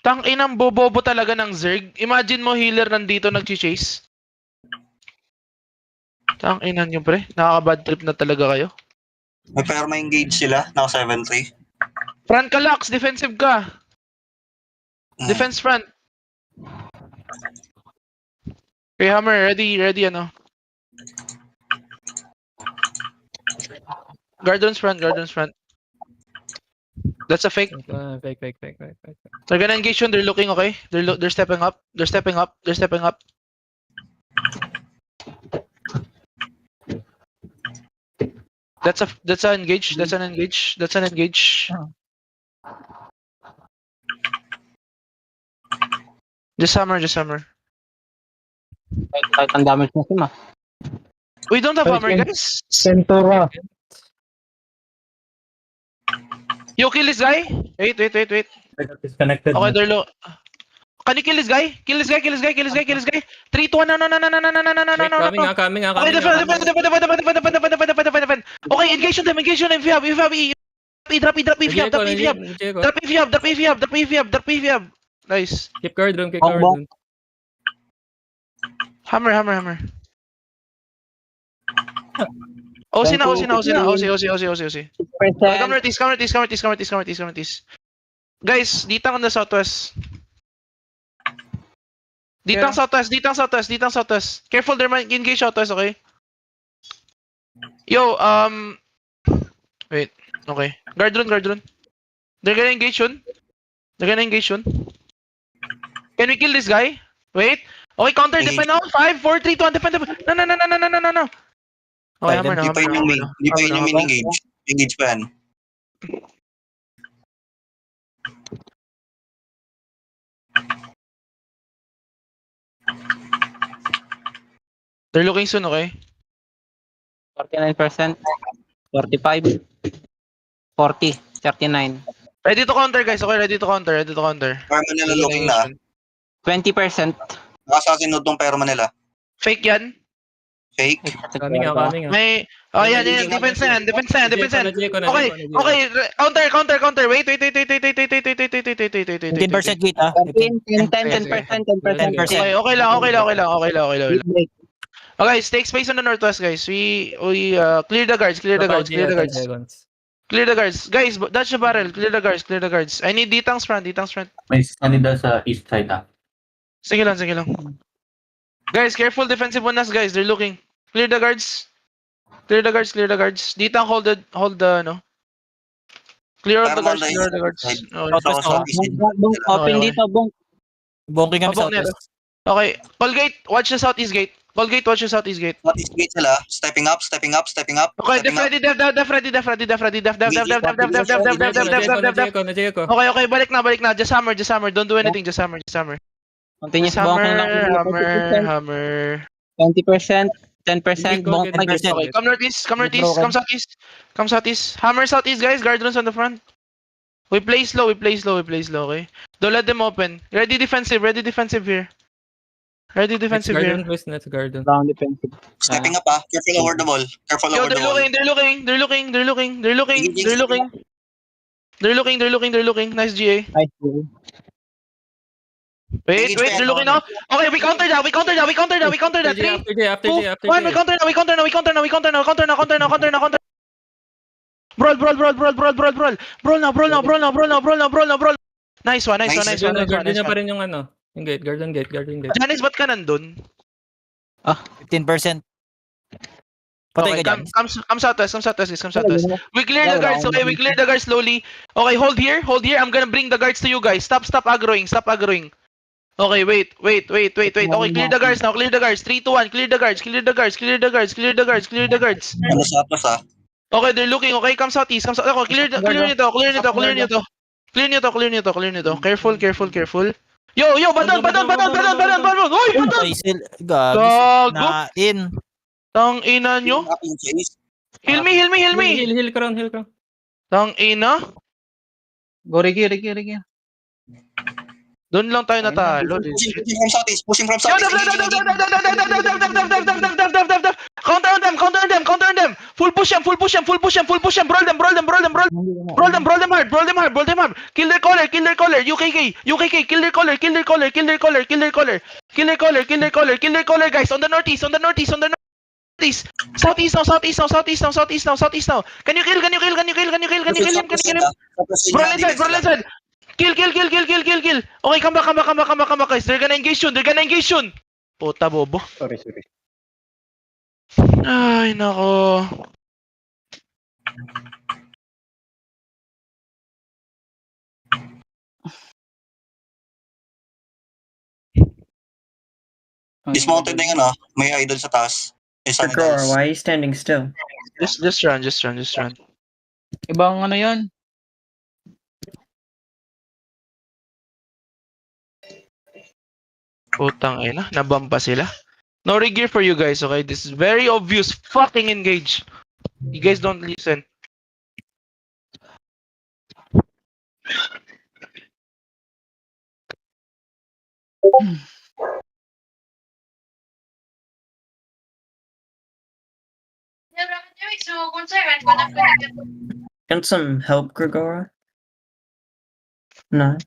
Tang inang bobobo talaga ng Zerg. Imagine mo healer nandito nag-chase. Tang inan nyo pre. Nakaka-bad trip na talaga kayo. May perma engage sila. Naka 7-3. Front ka Lux, defensive ka. Defense front. Okay, Hammer, ready ano. Guardians front. That's a fake. Fake. They're gonna engage you, they're looking, okay? They're stepping up. They're stepping up. That's an engage. Just hammer. Kahit ang damage mo sima. We don't have hammer, guys. Centura. You kill this guy? Wait. Disconnected. Okay, they're low. Can you kill this guy? Kill this guy. 3, 2, 1, no. Coming. Okay, defend. Okay, engage them. If you have E. Drop E. Drop E. Nice. Keep guard room. Hammer. OC na. Come northeast. Guys, dito on the southwest. Dito ang southwest. Careful, there might engage southwest, okay? Yo, wait. Okay. Guard rune. They're gonna engage soon. Can we kill this guy? Wait. Okay, counter, defend now. 5, 4, 3, 2, 1, defend. No. Okay, hammer na. Hindi pa yun yung main engage. Engage pa yan. They're looking soon, okay? 49%. 45. 40. 39. Ready to counter, guys. Okay, ready to counter. Perma nila looking na. 20%. Naka-assassin node tong perma nila. Fake yan. Fake. Coming. May... Oh, yan. Defense na yan. Okay. Counter. Wait. 10% gate ah. 10%. Okay lang. Okay, take space on the northwest, guys. We clear the guards. Guys, that's the barrel. Clear the guards. I need Ditang's front. May kanida sa east side ah. Sige lang. Guys, careful defensive ones, guys. They're looking. Clear the guards. Ditang hold the no. Clear all the guards. Open dito, bong. Bongking kami sa Abang nila. southwest. Okay, Colgate, watch the southeast gate. Northeast gate sila. Stepping up. Okay, def ready. Okay, balik na. Just hammer. Don't do anything, just hammer. Continuous Just bonking lang. hammer. 20%. 10%. Bonk. Okay, come northeast. Come southeast. Hammer southeast, guys. Guard runes on the front. We play slow, okay? Don't let them open. Ready defensive here. Let's guard room. Down defensive. Stepping up ah. Careful over the wall. Yo, they're looking. Nice GA. Nice. Wait, they're looking now. Okay, we counter that. 3, 2, 1, we counter now. We counter now. Brawl now. Nice one. Guard niya pa rin yung ano. Yung gate. Janice, ba't ka nandun? 15%. Patay ka dyan. Come southwest. We clear the guards, okay? We clear the guards slowly. Okay, hold here. I'm gonna bring the guards to you guys. Stop aggroing. Okay, wait. Okay, clear the guards now. 3, 2, 1. Clear the guards. Ano sa atas ah. Okay, they're looking. Okay, come southeast. Okay, clear nito. Careful. Yo, badon. Hoy, badon. Ay, gago. Nain. Tang ina nyo. Heal me. Heal crown. Tang ina. Go, Ricky. Doon lang tayo natalo. Pushing from southeast. Pushing from Yo, southeast. Counter on them, counter on them, counter on them. Full push them, full push them, full push them, full push them. Roll them, roll them, roll them, roll them. Roll them, roll them hard, roll them hard, roll them hard. Kill their caller, kill their caller. UKK, UKK, kill their caller, kill their caller, kill their caller, kill their caller. Kill their caller, kill their caller, kill their caller, guys. On the northeast, on the northeast, on the northeast. Southeast now, southeast now, southeast now, southeast now, southeast now. Can you kill, can you kill, can you kill, can you kill, can you kill him, can you kill him? Bro, inside, bro, inside. Kill, kill, kill, kill, kill, kill, kill. Okay, come back, come back, come back, come back, come back, guys. They're gonna engage soon, they're gonna engage soon. Puta, bobo. Sorry. Ay, nako. Dismounted na yun, may idol sa taas. May Sunny Dice. Why are you standing still? Just run, just run, just run. Ibang ano yun? Putang ina, nabamba sila. No gear for you guys, okay? This is very obvious. Fucking engage. You guys don't listen. Want some help, Gregora? No.